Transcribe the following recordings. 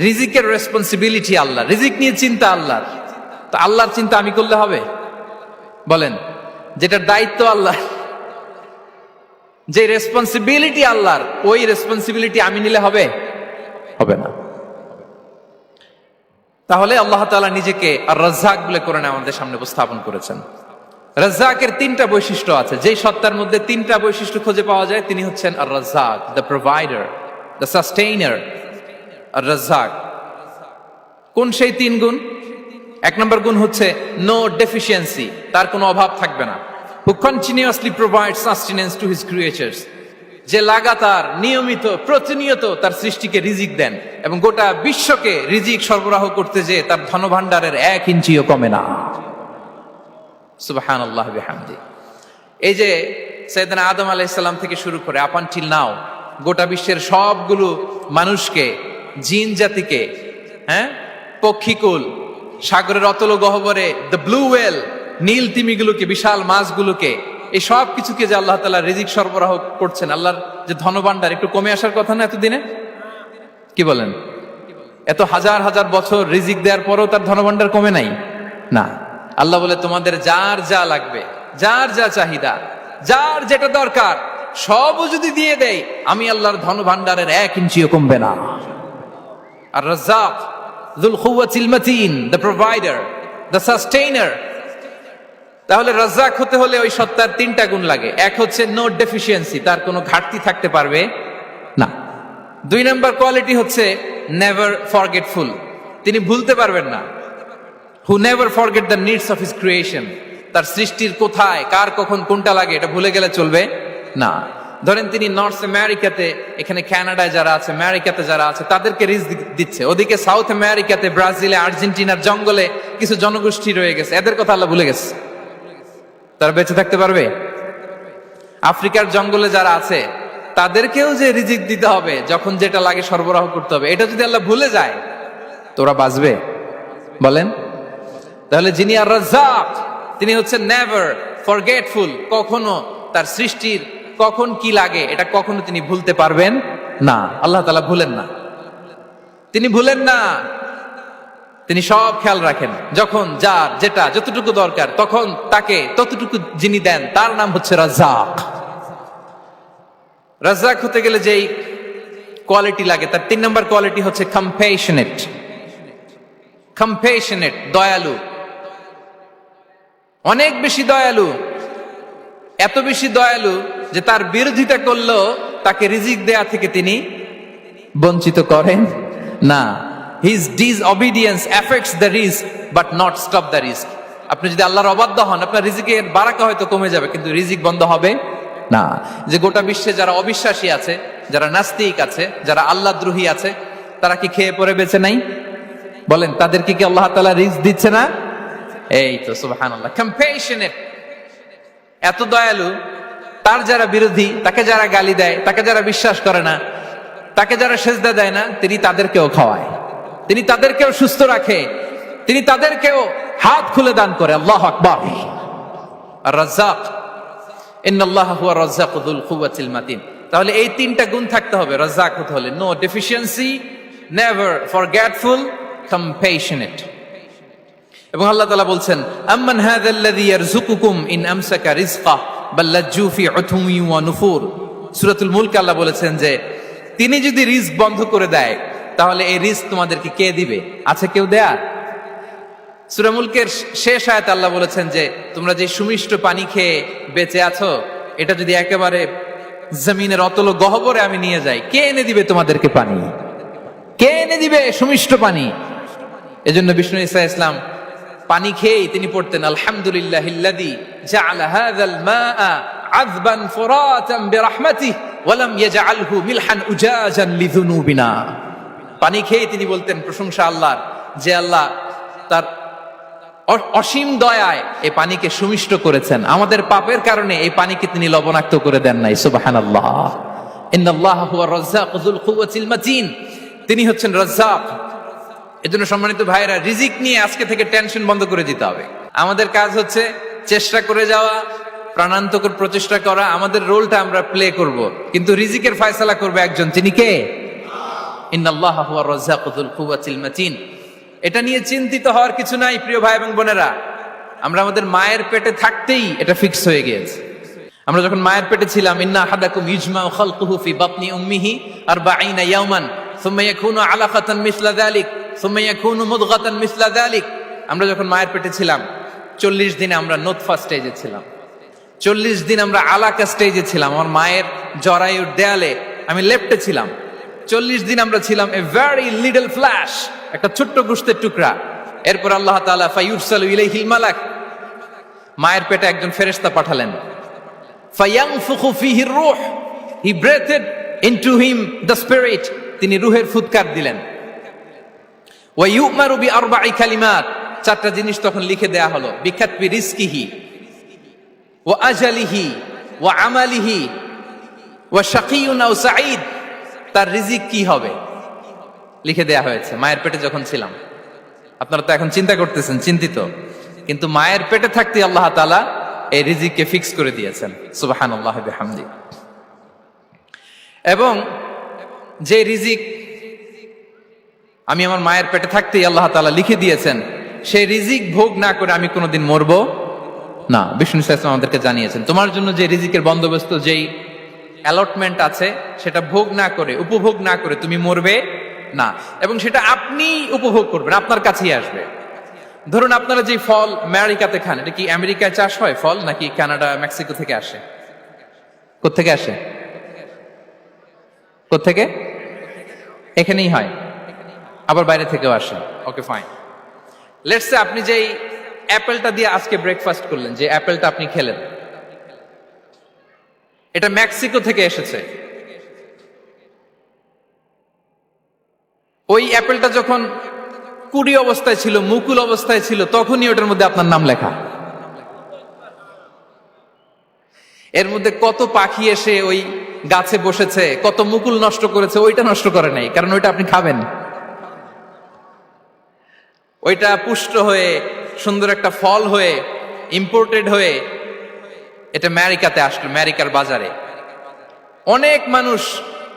রিজিকের রেসপন্সিবিলিটি আল্লাহ, রিজিক নিয়ে চিন্তা আল্লাহর। তো আল্লাহর চিন্তা আমি করলে হবে? বলেন, যেটার দায়িত্ব আল্লাহ, যে রেসপন্সিবিলিটি আল্লাহর, ওই রেসপন্সিবিলিটি আমি নিলে হবে? হবে না। তাহলে আল্লাহ তাআলা নিজেকে আর রাজ্জাক বলে কোরআনে আমাদের সামনে উপস্থাপন করেছেন। রাজ্জাকের তিনটা বৈশিষ্ট্য আছে, যেই সত্তার মধ্যে তিনটা বৈশিষ্ট্য খুঁজে পাওয়া যায় তিনি হচ্ছেন আর রাজ্জাক, দ্য প্রোভাইডার, দ্য সাস্টেইনার। আর রাজ্জাক কোন সেই তিন গুণ? এক নম্বর গুণ হচ্ছে নো ডেফিসিয়েন্সি, তার কোনো অভাব থাকবে না। হু continuously provide sustenance to his creatures, যে লাগাতার নিয়মিত প্রতিনিয়ত তার সৃষ্টিকে রিজিক দেন এবং গোটা বিশ্বকে রিজিক সরবরাহ করতে যে তার ধনভাণ্ডারের 1 ইঞ্চিও কমে না। সুবহানাল্লাহ বিহামদি। এই যে সাইয়েদনা আদম আলাইহিস সালাম থেকে শুরু করে আপ আনটিল নাও গোটা বিশ্বের সবগুলো মানুষকে, জিন জাতিকে, পক্ষীকুল, সাগরের অতল গহ্বরে দ্য ব্লু ওয়েল, নীল তিমিগুলোকে, বিশাল মাছগুলোকে, এই সব কিছুকে যে আল্লাহ তাআলা রিজিক সরবরাহ করছেন, আল্লাহর যে ধনভাণ্ডার একটু কমে আসার কথা না এতদিনে? কি বলেন? এত হাজার হাজার বছর রিজিক দেওয়ার পরও তার ধনভাণ্ডার কমে নাই? না। আল্লাহ বলে তোমাদের যার যা লাগবে, যার যা চাহিদা, যার যেটা দরকার সবও যদি দিয়ে দেয়, আমি আল্লাহর ধনভাণ্ডারের 1 ইঞ্চিও কমবে না। আর Razzak যুল কুওয়াতিল মাতিন, the provider, the sustainer. তাহলে রাজ্জাক হতে হলে ওই সত্তার তিনটা গুণ লাগে। এক হচ্ছে নো ডেফিসিয়েন্সি, তার কোনো ঘাটতি থাকতে পারবে না। 2 নম্বর কোয়ালিটি হচ্ছে নেভার ফরগেটফুল, তিনি ভুলতে পারবেন না। Who never forget the needs of his creation, তার সৃষ্টির কোথায় কার কখন কোনটা লাগে এটা ভুলে গেলে চলবে না। ধরেন তিনি নর্থ আমেরিকাতে, এখানে কানাডায় যারা আছে, আমেরিকাতে যারা আছে, তাদেরকে রিজিক দিচ্ছে। ওদিকে সাউথ আমেরিকাতে, ব্রাজিলে, আর্জেন্টিনার জঙ্গলে কিছু জনগোষ্ঠী রয়ে গেছে, এদের কথা আল্লাহ ভুলে গেছে। তারা বেঁচে থাকতে পারবে? আফ্রিকার জঙ্গলে যারা আছে তাদেরকেও যে রিজিক দিতে হবে, যখন যেটা লাগে সরবরাহ করতে হবে, এটা যদি আল্লাহ ভুলে যায় তো ওরা বাঁচবে? বলেন। তাহলে যিনি আর রাজ্জাক তিনি হচ্ছেন নেভার ফরগেটফুল, কখনো তার সৃষ্টির কখন কি লাগে এটা কখনো তিনি ভুলতে পারবেন না। আল্লাহ তাআলা ভুলেন না, তিনি ভুলেন না, তিনি সব খেয়াল রাখেন। যখন যার যেটা যতটুকু দরকার তখন তাকে ততটুকু যিনি দেন তার নাম হচ্ছে রাজ্জাক। রাজ্জাক হতে গেলে যেই কোয়ালিটি লাগে তার 3 নম্বর কোয়ালিটি হচ্ছে কম্প্যাশনেট। কম্প্যাশনেট, দয়ালু, অনেক বেশি দয়ালু। এত বেশি দয়ালু যে তার বিরোধিতা করলেও তাকে রিজিক দেয়া থেকে তিনি বঞ্চিত করেন না। His disobedience affects the risk but not stop the risk. আপনি যদি আল্লাহর অবাধ্য হন, আপনার রিজিকের বারাকা হয়তো কমে যাবে কিন্তু রিজিক বন্ধ হবে না। যে গোটা বিশ্বে যারা অবিশ্বাসী আছে, যারা নাস্তিক আছে, যারা আল্লাহদ্রোহী আছে, তারা কি খেয়ে পরে বেঁচে নাই? বলেন, তাদেরকে কি আল্লাহ তাআলা রিজিক দিচ্ছে না? এই তো সুবহানাল্লাহ। কম্প্যাশনেট, এত দয়ালু, তার যারা বিরোধী, তাকে যারা গালি দেয়, তাকে যারা বিশ্বাস করে না, তাকে যারা সেজদা দেয় না, তিনি তাদেরকেও খাওয়ায়, তিনি তাদেরকেও সুস্থ রাখে, তিনি তাদেরকেও হাত খুলে দান করে। আল্লাহু আকবার। আর রাজ্জাক, ইন্নাল্লাহা হুয়া রাজ্জাকু যুল কুওয়াতিল মাতিন। তাহলে এই তিনটা গুণ থাকতে হবে রাজ্জাক হতে হলে: no deficiency, never forgetful, compassionate. এবং আল্লাহ তাআলা বলছেন, আম্মান হাযাল্লাযী ইয়ারযুকুকুম ইন আমসাকা রিজকাহ বাল লাজ্জু ফি উতুমি ওয়া নুফুর। সূরাতুল মুলক আল্লাহ বলেছেন যে তিনি যদি রিজক বন্ধ করে দেয় তাহলে এই রিজক তোমাদেরকে কে দিবে? আছে কেউ দেয়ার? সূরা মুলকের শেষ আয়াতে আল্লাহ বলেছেন যে তোমরা যে সুমিষ্ট পানি খেয়ে বেঁচে আছো, এটা যদি একেবারে জমিনের অতল গহ্বরে আমি নিয়ে যাই, কে এনে দিবে তোমাদেরকে পানি? কে এনে দিবে সুমিষ্ট পানি? এজন্য বিষ্ণু ঈসা ইসলাম পানি খেয়েই তিনি পড়তেন, আলহামদুলিল্লাহিল্লাযী জাআলা হাযাল মাআ আযবান ফুরাতান বিরাহমাতিহি ওয়া লাম ইয়াজআলহু মিলহান উজাজান লিযুনুবিনা। পানি খেয়ে তিনি বলতেন প্রশংসা আল্লাহর, যে আল্লাহ তার অসীম দয়ায় এই পানিকে সুমিষ্ট করেছেন, আমাদের পাপের কারণে এই পানিকে তিনি লবণাক্ত করে দেন নাই। সুবহানাল্লাহ। ইন্নাল্লাহা হুয়া রাজ্জাকু যুল কুওয়াতিল মাতিন, তিনি হচ্ছেন রাজ্জাক। এজন্য সম্মানিত ভাইরা, রিজিক নিয়ে আজকে থেকে টেনশন বন্ধ করে দিতে হবে। আমাদের কাজ হচ্ছে চেষ্টা করে যাওয়া, প্রাণান্তকর প্রচেষ্টা করা, আমাদের রোলটা আমরা প্লে করব, কিন্তু রিজিকের ফয়সালা করবে একজন, তিনি কে? ইন্নাল্লাহা হুয়ার রাজ্জাকু যুল কুওয়াতিল মাতিন। এটা নিয়ে চিন্তিত হওয়ার কিছু নাই প্রিয় ভাই এবং বোনেরা। আমরা আমাদের মায়ের পেটে থাকতেই এটা ফিক্স হয়ে গিয়েছে। আমরা যখন মায়ের পেটে ছিলাম, ইন্না আহাদাকুম ইজমাউ খালকুহু ফি বাতনি উম্মিহি 40 ইয়াওমান সুম্মা ইয়াকুনু আলাকাতান মিসলা যালিক সুম্মা ইয়াকুনু মুদগাতান মিসলা যালিক। আমরা যখন মায়ের পেটে ছিলাম 40 দিনে আমরা নুতফা স্টেজে ছিলাম, 40 দিন আমরা আলাকা স্টেজে ছিলাম। আমার মায়ের জরায়ুর দেয়ালে আমি লেপ্টে ছিলাম। 40 দিন আমরা ছিলাম এ ভেরি লিটল ফ্ল্যাশ, একটা ছোট্ট গোশতের টুকরা। এরপর আল্লাহ তাআলা ফায়ুরসালু ইলাইহিল মালাক, মায়ের পেটে একজন ফেরেশতা পাঠালেন। ফায়ানফুখু ফিহির রূহ, he breathed into him the spirit, তিনি রূহের ফুৎকার দিলেন। ওয়া ইউমারু বিআরবা'i কালিমাত, 4টা জিনিস তখন লিখে দেয়া হলো। বিকাতবি রিজকিহি ওয়া আজালিহি ওয়া আমালিহি ওয়া শাকিয়ুন আও সাঈদ, তার রিজিক কি হবে লিখে দেয়া হয়েছে মায়ের পেটে যখন ছিলাম। আপনারা তো এখন চিন্তা করতেছেন, চিন্তিত, কিন্তু মায়ের পেটে থাকতে আল্লাহ তাআলা এই রিজিককে ফিক্স করে দিয়েছেন। সুবহানাল্লাহি বিহামদি। এবং যে রিজিক আমি আমার মায়ের পেটে থাকতেই আল্লাহ তাআলা লিখে দিয়েছেন, সেই রিজিক ভোগ না করে আমি কোনোদিন মরবো না। বিষ্ণু ইসলাম আমাদেরকে জানিয়েছেন, তোমার জন্য যে রিজিকের বন্দোবস্ত, যেই অ্যালটমেন্ট আছে, সেটা ভোগ না করে, উপভোগ না করে তুমি মরবে না। এবং সেটা আপনি উপভোগ করবেন, আপনার কাছেই আসবে। ধরুন আপনারা যে ফল আমেরিকাতে খান, এটা কি আমেরিকায় চাষ হয় ফল, নাকি কানাডা মেক্সিকো থেকে আসে? কোত্থেকে আসে? কোত্থেকে? এখানেই হয়, আবার বাইরে থেকেও আসে। Okay fine. লেটস সে আপনি যেই অ্যাপেলটা দিয়ে আজকে ব্রেকফাস্ট করলেন, যে অ্যাপেলটা আপনি খেলেন, এটা মেক্সিকো থেকে এসেছে। ওই অ্যাপেলটা যখন কুড়ি অবস্থায় ছিল, মুকুল অবস্থায় ছিল, তখনই ওটার মধ্যে আপনার নাম লেখা। এর মধ্যে কত পাখি এসে ওই গাছে বসেছে, কত মুকুল নষ্ট করেছে, ওইটা নষ্ট করে নাই, কারণ ওইটা আপনি খাবেন। ওইটা পুষ্ট হয়ে সুন্দর একটা ফল হয়ে ইম্পোর্টেড হয়ে এটা আমেরিকাতে আসলো, আমেরিকার বাজারে। অনেক মানুষ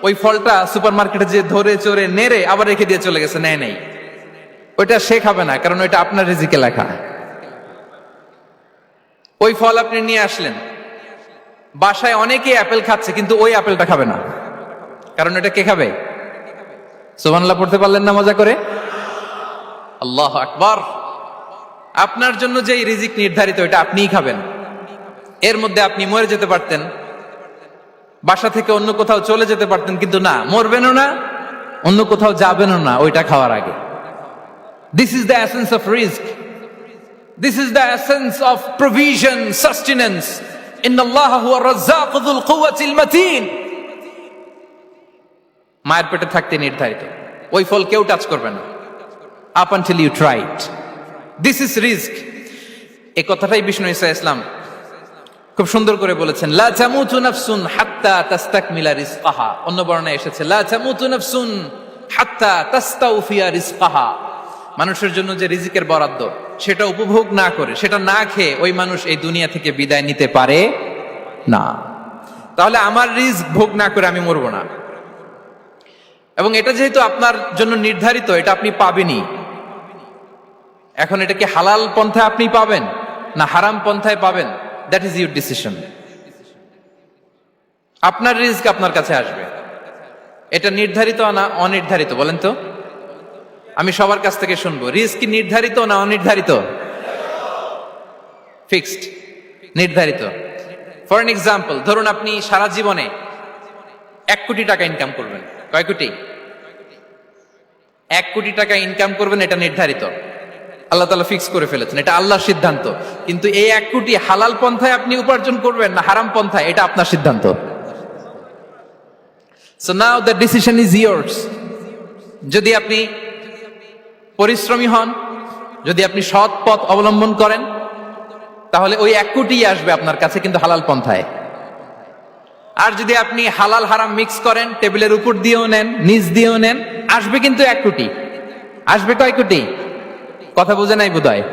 ওই ফলটা সুপার মার্কেটে যে ধরে চড়ে নেড়ে আবার রেখে দিয়ে চলে গেছে, নেয় নাই। ওইটা সে খাবে না, কারণ ওইটা আপনার রিজিকে লেখা। ওই ফল আপনি নিয়ে আসলেন, বাসায় অনেকে অ্যাপেল খাচ্ছে, কিন্তু ওই অ্যাপেলটা খাবে না, কারণ এটা কে খাবে? সুবহানাল্লাহ পড়তে পারলেন না মজা করে? আল্লাহু আকবার। আপনার জন্য যে রিজিক নির্ধারিত, এটা আপনিই খাবেন। এর মধ্যে আপনি মরে যেতে পারতেন, বাসা থেকে অন্য কোথাও চলে যেতে পারতেন, কিন্তু না, মরবেনও না, অন্য কোথাও যাবেনও না ওইটা খাওয়ার আগে। This is the essence of rizq. This is the essence of provision, sustenance. Inna Allah huwa ar-razzaq dhul quwwati al-matin. মায়ের পেটে থাকতে নির্ধারিত, ওই ফল কেউ টাচ করবে না up until you try it. This is rizq. এই কথাটাই বিষ্ণু ঈসা ইসলাম খুব সুন্দর করে বলেছেন, লা তামুতু নাফসুন হাত্তা তাস্তাকমিলা রিজকাহা। অন্য বর্ণনায় এসেছে লা তামুতু নাফসুন হাত্তা তাস্তাউফিয়া রিজকাহা। মানুষের জন্য যে রিজিকের বরাদ্দ, সেটা উপভোগ না করে, সেটা না খেয়ে ওই মানুষ এই দুনিয়া থেকে বিদায় নিতে পারে না। তাহলে আমার রিজিক ভোগ না করে আমি মরবো না। এবং এটা যেহেতু আপনার জন্য নির্ধারিত, এটা আপনি পাবেনই। এখন এটা কি হালাল পন্থায় আপনি পাবেন না হারাম পন্থায় পাবেন, দ্যাট ইজ ইউর ডিসিশন। আপনার রিজিক আপনার কাছে আসবে। এটা নির্ধারিত না অনির্ধারিত? বলেন তো, আমি সবার কাছ থেকে শুনবো, রিজিক কি নির্ধারিত না অনির্ধারিত? ফিক্সড, নির্ধারিত। ফর এন এক্সাম্পল, ধরুন আপনি সারা জীবনে 1 কোটি টাকা ইনকাম করবেন। কয় কোটি? 1 কোটি টাকা ইনকাম করবেন, এটা নির্ধারিত, আল্লাহ তাআলা ফিক্স করে ফেলেছেন, এটা আল্লাহর সিদ্ধান্ত। কিন্তু এই 1 কোটি হালাল পন্থায় আপনি উপার্জন করবেন না হারাম পন্থায়, এটা আপনার সিদ্ধান্ত। So now the decision is yours. যদি আপনি পরিশ্রমী হন, যদি আপনি সৎ পথ অবলম্বন করেন, তাহলে ওই 1 কোটি আসবে আপনার কাছে, কিন্তু হালাল পন্থায়। আর যদি আপনি হালাল হারাম মিক্স করেন, টেবিলের উপর দিয়েও নেন, নিচ দিয়েও নেন, আসবে কিন্তু 1 কোটি। আসবে কয় কোটি? কথা বুঝে নাই বোধহয়।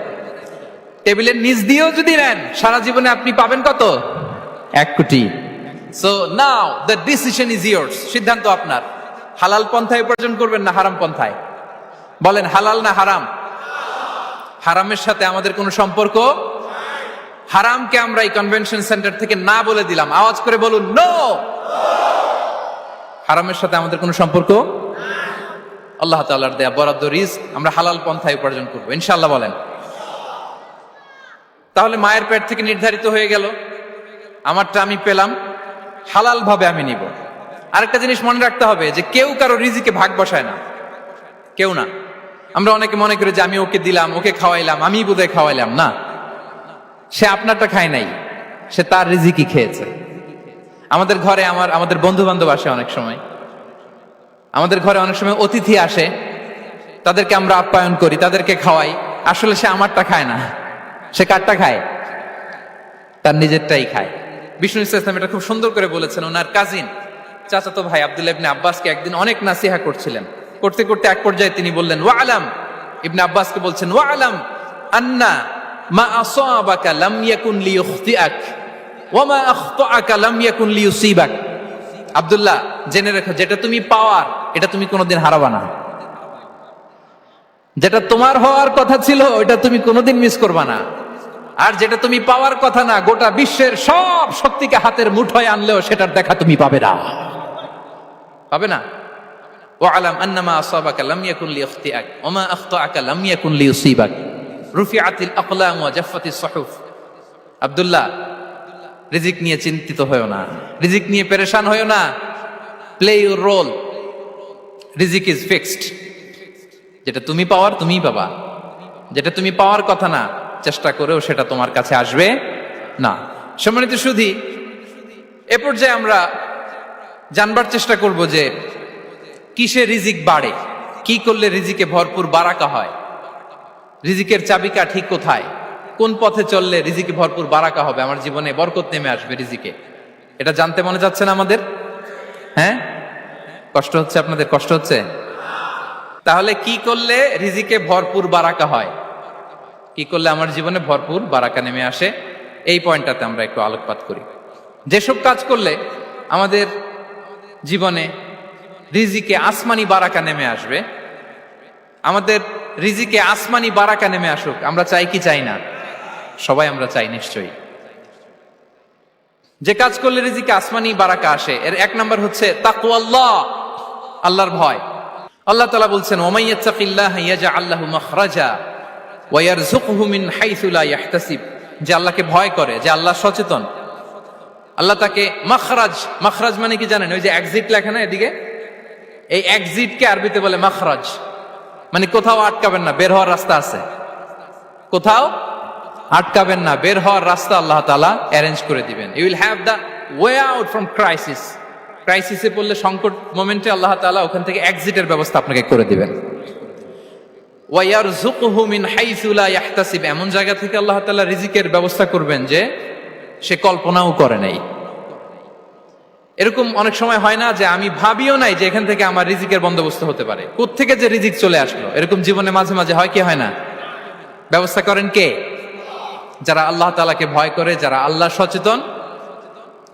টেবিলের নিচ দিয়েও যদি নেন, সারা জীবনে আপনি পাবেন কত? 1 কোটি। So now the decision is years. সিদ্ধান্ত আপনার। হালাল পন্থায় উপার্জন করবেন না হারাম পন্থায়? বলেন হালাল না হারাম? হারামের সাথে আমাদের কোনো সম্পর্ক? হারামকে আমরা এই কনভেনশন সেন্টার থেকে না বলে দিলাম, আওয়াজ করে বলুন নো। হারামের সাথে আমাদের কোনো সম্পর্ক? আল্লাহ তাআলার দেয়া বরাদ্দ রিজক আমরা হালাল পন্থায় উপার্জন করবো ইনশাআল্লাহ। বলেন। তাহলে মায়ের পেট থেকে নির্ধারিত হয়ে গেল, আমারটা আমি পেলাম, হালাল ভাবে আমি নিব। আরেকটা জিনিস মনে রাখতে হবে যে কেউ কারো রিজিকে ভাগ বসায় না, কেউ না। আমরা অনেকে মনে করি যে আমি ওকে দিলাম, ওকে খাওয়াইলাম, আমি বোধহয় খাওয়াইলাম। না, সে আপনারটা খায় নাই, সে তার রিজিকই খেয়েছে। আমাদের ঘরে আমাদের বন্ধু বান্ধব আসে অনেক সময়, আমাদের ঘরে অনেক সময় অতিথি আসে, তাদেরকে আমরা আপ্যায়ন করি, তাদেরকে খাওয়াই। আসলে সে আমারটা খায় না, সে কারটা খায়? তার নিজেরটাই খায়। বিষ্ণু ইসলাম এটা খুব সুন্দর করে বলেছেন। ওনার কাজিন চাচাতো ভাই আব্দুল্লাহ ইবনে আব্বাসকে একদিন অনেক নাসিহা করছিলেন। করতে করতে এক পর্যায়ে তিনি বললেন, ওয়া আলাম, ইবনে আব্বাসকে বলছেন, ওয়া আলাম আন্না মা আসাবাকা লাম ইয়াকুন লিইখতিআক ওয়া মা আখতাআকা লাম ইয়াকুন লিইউসিবাক। আব্দুল্লাহ, জেনে রেখো, যেটা তুমি পাওয়ার এটা তুমি কোনোদিন হারাবা না। যেটা তোমার হওয়ার কথা ছিল ওটা তুমি কোনোদিন মিস করবা না। আর যেটা তুমি পাওয়ার কথা না, গোটা বিশ্বের সব শক্তিকে হাতের মুঠোয় আনলেও সেটার দেখা তুমি পাবে না, পাবে না। ওয়া আলাম আন্নামা আসাবাকা লাম ইয়াকুন লিইখতিআক ওয়া মা আখতাআকা লাম ইয়াকুন লিইউসিবাক রুফিআতিল আকলাম ওয়া জাফফাতিস সুহুফ। আব্দুল্লাহ, রিজিক নিয়ে চিন্তিত হয়ো না, রিজিক নিয়ে পেরেশান হয়ো না। প্লে ইউর রোল, রিজিক ইজ ফিক্সড। যেটা তুমি পাওয়ার তুমিই পাবা, যেটা তুমি পাওয়ার কথা না চেষ্টা করেও সেটা তোমার কাছে আসবে না। সম্মানিত সুধী, এ পর্যায়ে আমরা জানবার চেষ্টা করব যে কিসে রিজিক বাড়ে, কি করলে রিজিকে ভরপুর বারাকা হয়, রিজিকের চাবিকা ঠিক কোথায়, কোন পথে চললে রিজিকে ভরপুর বারাকা হবে, আমার জীবনে বরকত নেমে আসবে রিজিকে। এটা জানতে মনে যাচ্ছে না আমাদের? হ্যাঁ, কষ্ট হচ্ছে আপনাদের? কষ্ট হচ্ছে? তাহলে কি করলে রিজিকে ভরপুর বারাকা হয়, কি করলে আমার জীবনে ভরপুর বারাকা নেমে আসে, এই পয়েন্টটাতে আমরা একটু আলোকপাত করি। যেসব কাজ করলে আমাদের জীবনে রিজিকে আসমানি বারাকা নেমে আসবে, আমাদের রিজিকে আসমানি বারাকা নেমে আসুক, আমরা চাই কি চাই না? সবাই আমরা চাই নিশ্চয়ই। যে কাজ করলে রিজিকে আসমানি বারাকা আসে, এর এক নাম্বার হচ্ছে তাকওয়াল্লাহ, আল্লাহর ভয়। আল্লাহ তাআলা বলছেন, ওয়া মাইয়াত্তাকিল্লাহা ইয়াজআল লাহু মাখরাজা ওয়া ইয়ারযুকহু মিন হাইসু লা ইয়াহতাসিব। যে আল্লাহকে ভয় করে, যে আল্লাহ সচেতন, আল্লাহ তাকে মাখরাজ, মাখরাজ মানে কি জানেন? ওই যে এক্সিট লেখা না এদিকে, এই এক্সিটকে আরবিতে বলে মাখরাজ। মানে কোথাও আটকাবেন না, বের হওয়ার রাস্তা আছে, কোথাও আটকাবেন না, বের হওয়ার রাস্তা আল্লাহ তাআলা অ্যারেঞ্জ করে দিবেন। You will have the way out from crisis. ক্রাইসিসে পড়লে, সংকট মোমেন্টে আল্লাহ তাআলা ওখান থেকে এক্সিটের ব্যবস্থা আপনাকে করে দিবেন। ওয়া ইয়ারযুকহু মিন হাইসু লা ইয়াহতাসিব, এমন জায়গা থেকে আল্লাহ তাআলা রিজিকের ব্যবস্থা করবেন যে সে কল্পনাও করে নাই। এরকম অনেক সময় হয় না যে আমি ভাবিও নাই যে এখান থেকে আমার রিজিকের বন্দোবস্ত হতে পারে, কোত্থেকে যে রিজিক চলে আসলো। এরকম জীবনে মাঝে মাঝে হয় কি হয় না? ব্যবস্থা করেন কে? যারা আল্লাহ তাআলাকে ভয় করে, যারা আল্লাহ সচেতন,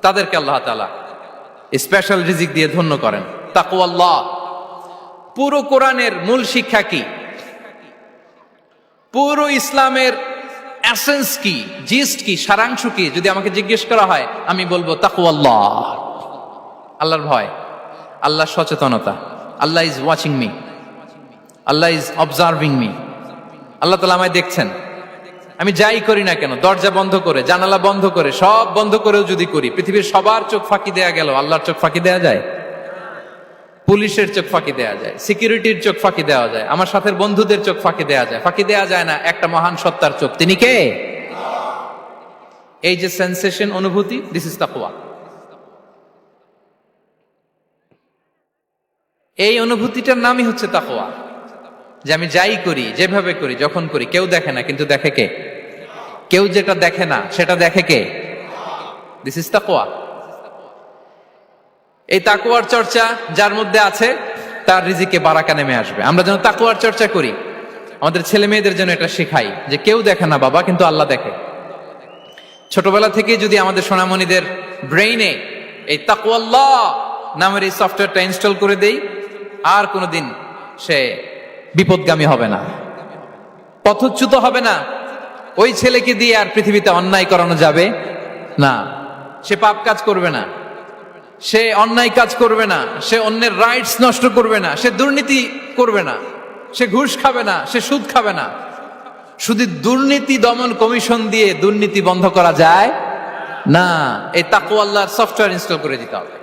তাদেরকে আল্লাহ তাআলা স্পেশাল রিজিক দিয়ে ধন্য করেন। তাকওয়াল্লাহ। পুরো কোরআনের মূল শিক্ষা কি? পুরো ইসলামের এসেন্স কি, জিস্ট কি, সারাংশ কি যদি আমাকে জিজ্ঞেস করা হয়, আমি বলবো তাকওয়াল্লাহ, আল্লাহর ভয়, আল্লাহর সচেতনতা। Allah is watching me, Allah is observing me. Allah তাআলা আমায় দেখছেন, আমি যাই করি না কেন, দরজা বন্ধ করে, জানালা বন্ধ করে, সব বন্ধ করেও যদি করি, পৃথিবীর সবার চোখ ফাঁকি দেয়া গেল, আল্লাহর চোখ ফাঁকি দেয়া যায়? পুলিশের চোখ ফাঁকি দেয়া যায়, সিকিউরিটির চোখ ফাঁকি দেওয়া যায়, আমার সাথে বন্ধুদের চোখ ফাঁকি দেয়া যায়, ফাঁকি দেয়া যায় না একটা মহান সত্তার চোখ। তিনি কে? এই যে সেন্সেশন, অনুভূতি, দিস ইজ তাকওয়া। এই অনুভূতিটার নামই হচ্ছে তাকওয়া। যে আমি যাই করি, যেভাবে করি, যখন করি, কেউ দেখে না, কিন্তু দেখে কে? কেউ যেটা দেখে না সেটা দেখে কে? দিস ইজ তাকওয়া। এই তাকওয়ার চর্চা যার মধ্যে আছে, তার রিজিকে বারাকা নেমে আসবে। আমরা যেন তাকওয়ার চর্চা করি, আমাদের ছেলে মেয়েদের জন্য এটা শেখাই যে কেউ দেখে না বাবা, কিন্তু আল্লাহ দেখে। ছোটবেলা থেকে যদি আমাদের সোনামণিদের ব্রেইনে এই তাকওয়াল্লাহ নামের এই সফটওয়্যারটা ইনস্টল করে দেই, আর কোনোদিন সে বিপদগামী হবে না, পথচ্যুত হবে না। ওই ছেলেকে দিয়ে আর পৃথিবীতে অন্যায় করানো যাবে না। সে পাপ কাজ করবে না, সে অন্যায় কাজ করবে না, সে অন্যের রাইটস নষ্ট করবে না, সে দুর্নীতি করবে না, সে ঘুষ খাবে না, সে সুদ খাবে না। শুধু দুর্নীতি দমন কমিশন দিয়ে দুর্নীতি বন্ধ করা যায় না। এই তাকওয়া আল্লাহর সফটওয়্যার ইনস্টল করে দিতে হবে।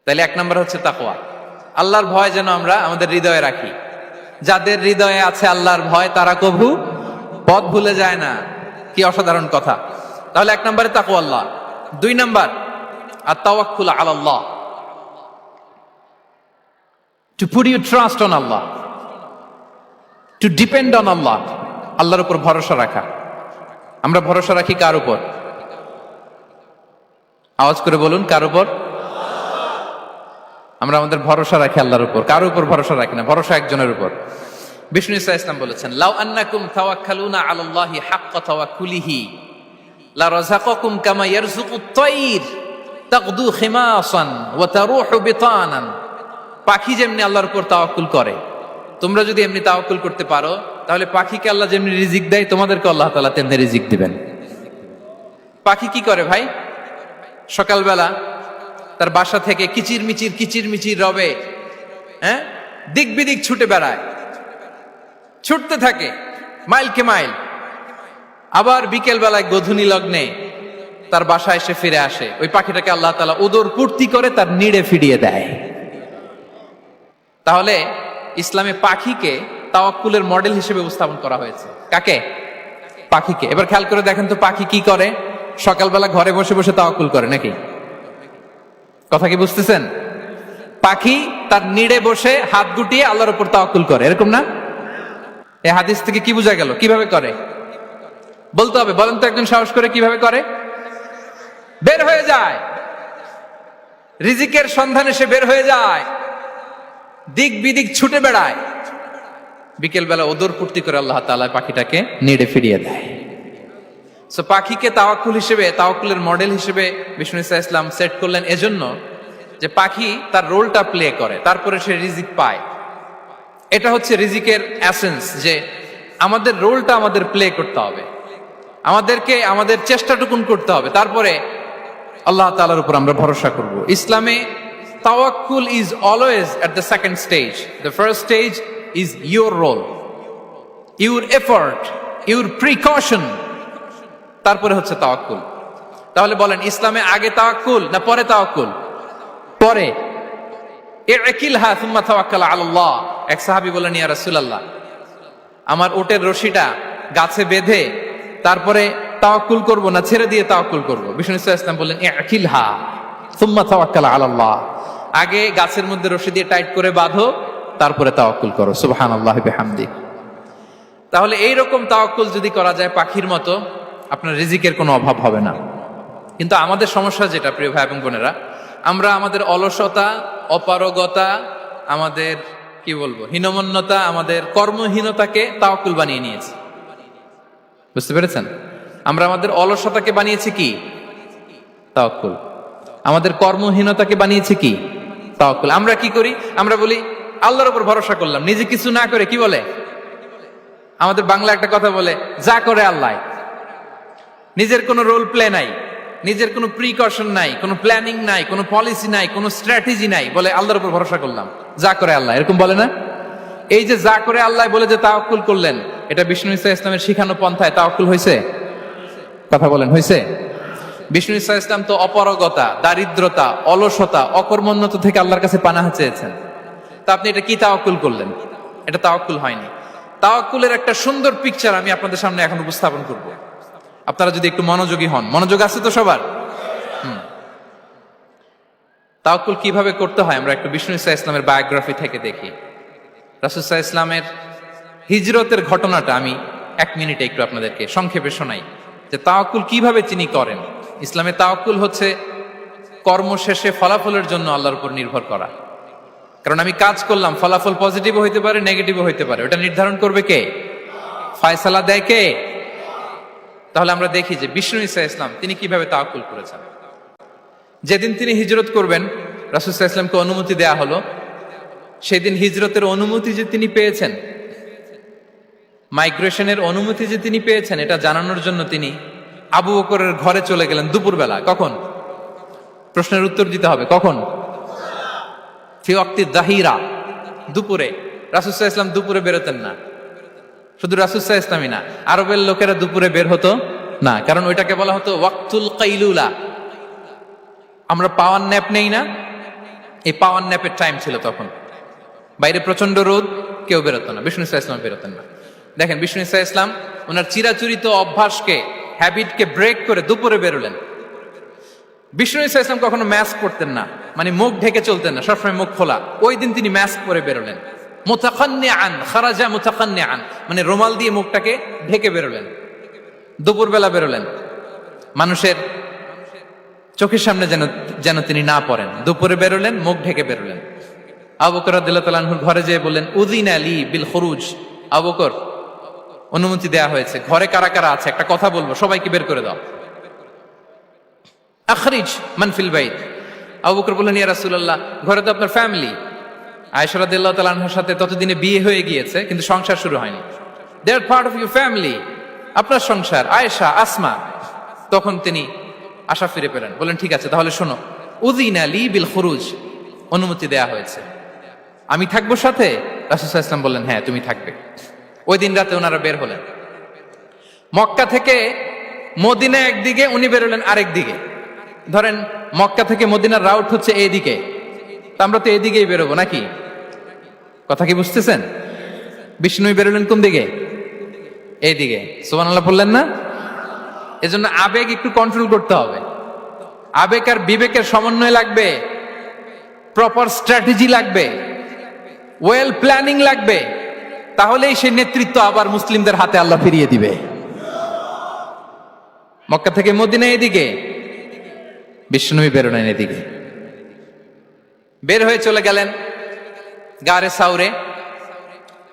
তাহলে এক নম্বর হচ্ছে তাকওয়া। আল্লাহর ভয় যেন আমরা আমাদের হৃদয়ে রাখি। যাদের হৃদয়ে আছে আল্লাহর ভয় তারা কভু পথ ভুলে যায় না। কি অসাধারণ কথা! তাহলে এক নম্বরে তাকওয়া আল্লাহ। 2 নাম্বার আত-তাওয়াক্কুল আলাল্লাহ, to put your trust on Allah, to depend on Allah. আল্লাহর উপর ভরসা রাখা। আমরা ভরসা রাখি কার উপর? আওয়াজ করে বলুন, কার উপর? আমরা আমাদের ভরসা রাখি আল্লাহর উপর, কার উপর ভরসা রাখি না। ভরসা একজনের উপর। বিষ্ণু ইসা ইসলাম বলেছেন, লাউ আন্নাকুম তাওয়াক্কালুনা আলাল্লাহি হাক্কা তাওয়াক্কুলিহি লা রাযাকাকুম কামা ইয়ারযুকুত তায়র তাগদু খিমাসান ওয়া তারুহু বিতানান। পাখি যেমনি আল্লাহর উপর তাওয়াক্কুল করে, তোমরা যদি এমনি তাওয়াক্কুল করতে পারো, তাহলে পাখিকে আল্লাহ যেমনি রিজিক দেয়, তোমাদেরকে আল্লাহ তাআলা তেমনি রিজিক দিবেন। পাখি কি করে ভাই? সকালবেলা তার বাসা থেকে কিচির মিচির রবে, দিক বিদিক ছুটে বেড়ায়, ছুটতে থাকে মাইলকে মাইল। আবার বিকেল বেলায় গোধূলি লগ্নে তার বাসায় এসে ফিরে আসে। ওই পাখিটাকে আল্লাহ তাআলা উদর পূর্তি করে তার নিড়ে ফিরিয়ে দেয়। তাহলে ইসলামে পাখিকে তাওয়াক্কুলের মডেল হিসেবে উপস্থাপন করা হয়েছে। কাকে? পাখিকে। এবার খেয়াল করে দেখেন তো পাখি কি করে? সকালবেলা ঘরে বসে বসে তাওয়াক্কুল করে নাকি? কথা কি বুঝতেছেন? পাখি তার নিড়ে বসে হাত গুটিয়ে আল্লাহর উপর তাওয়াক্কুল করে, এরকম না? এই হাদিস থেকে কি বোঝা গেল? কিভাবে করে বলতে হবে, বলেন তো একজন সাহস করে কিভাবে করে? বের হয়ে যায়, রিজিকের সন্ধানে সে বের হয়ে যায়, দিক বিদিক ছুটে বেড়ায়, বিকেল বেলা ওদর পূর্তি করে আল্লাহ তাআলা পাখিটাকে নিড়ে ফিরিয়ে দেয়। সো পাখিকে তাওয়াক্কুল হিসেবে, তাওয়াক্কুলের মডেল হিসেবে বিষ্ণু ইসা ইসলাম সেট করলেন এজন্য যে পাখি তার রোলটা প্লে করে, তারপরে সে রিজিক পায়। এটা হচ্ছে রিজিকের এসেন্স, যে আমাদের রোলটা আমাদের প্লে করতে হবে, আমাদেরকে আমাদের চেষ্টাটুকুন করতে হবে, তারপরে আল্লাহ তাআলার উপর আমরা ভরসা করব। ইসলামে তাওয়াক্কুল is always at the second stage. The first stage is your role, your effort, your precaution, তারপরে হচ্ছে তাওয়াক্কুল। তাহলে বলেন, ইসলামে আগে তাওয়াক্কুল না পরে তাওয়াক্কুল? পরে। ইকিলহা সুম্মা তাওয়াক্কাল আলাল্লাহ। এক সাহাবী বলেন, ইয়া রাসূলুল্লাহ, আমার উটের রশিটা গাছে বেঁধে তারপরে তাওয়াক্কুল করব না ছেড়ে দিয়ে তাওয়াক্কুল করব? বিষ্ণু ইসলাম বললেন, ইকিলহা সুম্মা তাওয়াক্কাল আলাল্লাহ। আগে গাছের মধ্যে রশি দিয়ে টাইট করে বাঁধো, তারপরে তাওয়াক্কুল করো। সুবহানাল্লাহি বিহামদি। তাহলে এইরকম তাওয়াক্কুল যদি করা যায় পাখির মতো, আপনার রিজিকের কোনো অভাব হবে না। কিন্তু আমাদের সমস্যা যেটা, প্রিয় ভাই এবং বোনেরা, আমরা আমাদের অলসতা, অপারগতা, আমাদের কি বলবো হীনমন্যতা, আমাদের কর্মহীনতাকে তাওয়াক্কুল বানিয়ে নিয়েছি। বুঝতে পেরেছেন? আমরা আমাদের অলসতাকে বানিয়েছি কি? তাওয়াক্কুল। আমাদের কর্মহীনতাকে বানিয়েছি কি? তাওয়াক্কুল। আমরা কি করি? আমরা বলি আল্লাহর উপর ভরসা করলাম, নিজে কিছু না করে। কি বলে আমাদের বাংলা একটা কথা বলে, যা করে আল্লাহ। নিজের কোনো রোল প্লে নাই, নিজের কোনো প্রিকশন নাই, কোনো প্ল্যানিং নাই, কোনো পলিসি নাই, কোনো স্ট্র্যাটেজি নাই, বলে আল্লাহর উপর ভরসা করলাম, যা করে আল্লাহ। এরকম বলে না? এই যে যা করে আল্লাহ বলে যে তাওয়াক্কুল করলেন, এটা বিষ্ণু ইসা ইসলামের শিখানো পন্থায় তাওয়াক্কুল হয়েছে? কথা বলেন, হয়েছে? বিষ্ণু ইসা ইসলাম তো অপারগতা, দারিদ্রতা, অলসতা, অকর্মণ্যতা থেকে আল্লাহর কাছে পানাহ চেয়েছেন। তা আপনি এটা কি তাওয়াক্কুল করলেন? এটা তাওয়াক্কুল হয়নি। তাওয়াক্কুলের একটা সুন্দর পিকচার আমি আপনাদের সামনে এখন উপস্থাপন করব, আপনারা যদি একটু মনোযোগী হন। মনোযোগ আছে তো সবার? তাওয়াক্কুল কিভাবে করতে হয় আমরা একটু বিষ্ণু ইসা ইসলামের বায়োগ্রাফি থেকে দেখি। রাসূল সাল্লাল্লাহু আলাইহি ইসলামের হিজরতের ঘটনাটা আমি 1 মিনিটে একটু আপনাদেরকে সংক্ষেপে শোনাই, যে তাওয়াক্কুল কিভাবে তিনি করেন। ইসলামে তাওয়াক্কুল হচ্ছে কর্ম শেষে ফলাফলের জন্য আল্লাহর উপর নির্ভর করা। কারণ আমি কাজ করলাম, ফলাফল পজিটিভও হইতে পারে, নেগেটিভও হইতে পারে, ওটা নির্ধারণ করবে কে? ফয়সালা দেয় কে? তাহলে আমরা দেখি যে বিষ্ণু ইসা ইসলাম তিনি কিভাবে তাওয়াক্কুল করেছেন। যেদিন তিনি হিজরত করবেন, রাসূল সাল্লাল্লাহু আলাইহি ওয়াসাল্লামকে অনুমতি দেয়া হলো। সেদিন হিজরতের অনুমতি যে তিনি পেয়েছেন, মাইগ্রেশনের অনুমতি যে তিনি পেয়েছেন, এটা জানানোর জন্য তিনি আবু বকরের ঘরে চলে গেলেন দুপুরবেলা। কখন? প্রশ্নের উত্তর দিতে হবে, কখন? ফি ওয়াক্তি যাহিরা, দুপুরে। রাসূল সাল্লাল্লাহু আলাইহি ওয়াসাল্লাম দুপুরে বেরোতেন না। শুধু রাসূল সাল্লাল্লাহু আলাইহি ওয়াসাল্লামই না, আরবের লোকেরা দুপুরে বের হতো না, কারণ ওইটাকে বলা হতো ওয়াক্তুল কাইলুলা। আমরা পাওয়ার ন্যাপ নেই না, এই পাওয়ার ন্যাপের টাইম ছিল তখন। বাইরে প্রচন্ড রোদ, কেউ বেরোতো না, বিষ্ণু সাল্লাল্লাহু আলাইহি ওয়াসাল্লাম বেরোতেন না। দেখেন, বিষ্ণু সাল্লাল্লাহু আলাইহি ওয়াসাল্লাম ওনার চিরাচরিত অভ্যাসকে, হ্যাবিটকে ব্রেক করে দুপুরে বেরোলেন। বিষ্ণু সাল্লাল্লাহু আলাইহি ওয়াসাল্লাম কখনো মাস্ক পরতেন না, মানে মুখ ঢেকে চলতেন না, সবসময় মুখ খোলা। ওই দিন তিনি মাস্ক পরে বেরোলেন। মুতাকান্নিআন, খারাজা মুতাকান্নিআন, মানে রুমাল দিয়ে মুখটাকে ঢেকে বেরোলেন, দুপুরবেলা বেরোলেন। মানুষের চোখের সামনে যেন তিনি না পড়েন, দুপুরে বেরোলেন, মুখ ঢেকে বেরোলেন। আবু বকর রাদিয়াল্লাহু তাআলা আনহুর ঘরে যেয়ে বললেন, উযিনা লি বিল খুরুজ। আবু বকর, অনুমতি দেয়া হয়েছে, ঘরে কারা কারা আছে একটা কথা বলবো, সবাইকে বের করে দাও। আখরিজ মান ফিল বাইত। আবু বকর বললেন, ইয়া রাসূলুল্লাহ, ঘরে তো আপনার ফ্যামিলি। আয়েশা রাদিয়াল্লাহু তাআলা আনহার সাথে ততদিনে বিয়ে হয়ে গিয়েছে, কিন্তু সংসার শুরু হয়নি। দে আর পার্ট অফ ইউর ফ্যামিলি, আপনার সংসার, আয়েশা, আসমা। তখন তিনি আশা ফিরে পেলেন, বলেন ঠিক আছে তাহলে শোনো, উযিনা লি বিল খুরুজ, অনুমতি দেয়া হয়েছে, আমি থাকবো সাথে? রাসূল সাল্লাল্লাহু আলাইহি ওয়াসাল্লাম বললেন, হ্যাঁ তুমি থাকবে। ওই দিন রাতে ওনারা বের হলেন। মক্কা থেকে মদিনা একদিকে, উনি বেরোলেন আরেক দিকে। ধরেন মক্কা থেকে মদিনার রাউট হচ্ছে এইদিকে, তা আমরা তো এদিকেই বেরোবো নাকি? কথা কি বুঝতেছেন? বিষ্ণু বেরোলেন কোন দিকে? এইদিকে। সুবহানাল্লাহ বললেন না? এজন্য আবেগ একটু কন্ট্রোল করতে হবে। আবেগ আর বিবেকের সমন্বয় লাগবে, প্রপার স্ট্র্যাটেজি লাগবে, ওয়েল প্ল্যানিং লাগবে, তাহলেই সেই নেতৃত্ব আবার মুসলিমদের হাতে আল্লাহ ফিরিয়ে দিবে। মক্কা থেকে মদিনা এদিকে, বিষ্ণু বেরোলেন এদিকে। বের হয়ে চলে গেলেন গারে সাউরে,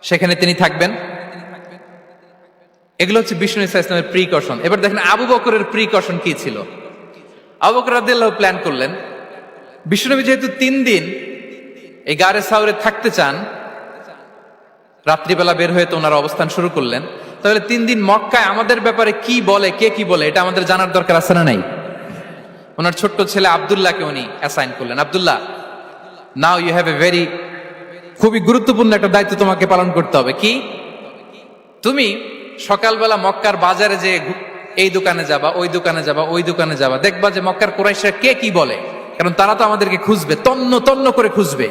সেখানে তিনি থাকবেন। এগুলো হচ্ছে বিষ্ণু ইসলামের প্রিকশন। এবার দেখেন আবু বকরের প্রিকশন কি ছিল। আবু বকর রাদিয়াল্লাহু প্ল্যান করলেন, বিষ্ণুনবী যেহেতু 3 দিন এই গারে সাউরে থাকতে চান, রাত্রিবেলা বের হয়ে তো ওনারা অবস্থান শুরু করলেন, তাহলে 3 দিন মক্কায় আমাদের ব্যাপারে কি বলে, কে কি বলে, এটা আমাদের জানার দরকার আছে না নাই? ওনার ছোট্ট ছেলে আব্দুল্লাহকে উনি অ্যাসাইন করলেন। Abdullah, now you have a very, খুবই গুরুত্বপূর্ণ একটা দায়িত্ব তোমাকে পালন করতে হবে। কি? তুমি সকালবেলা মক্কার বাজারে যে এই দোকানে যাবা, ওই দোকানে যাবা, ওই দোকানে যাবা, দেখবা যে মক্কার কুরাইশরা কে কি বলে, কারণ তারা তো আমাদেরকে খুঁজবে, তন্ন তন্ন করে খুঁজবে।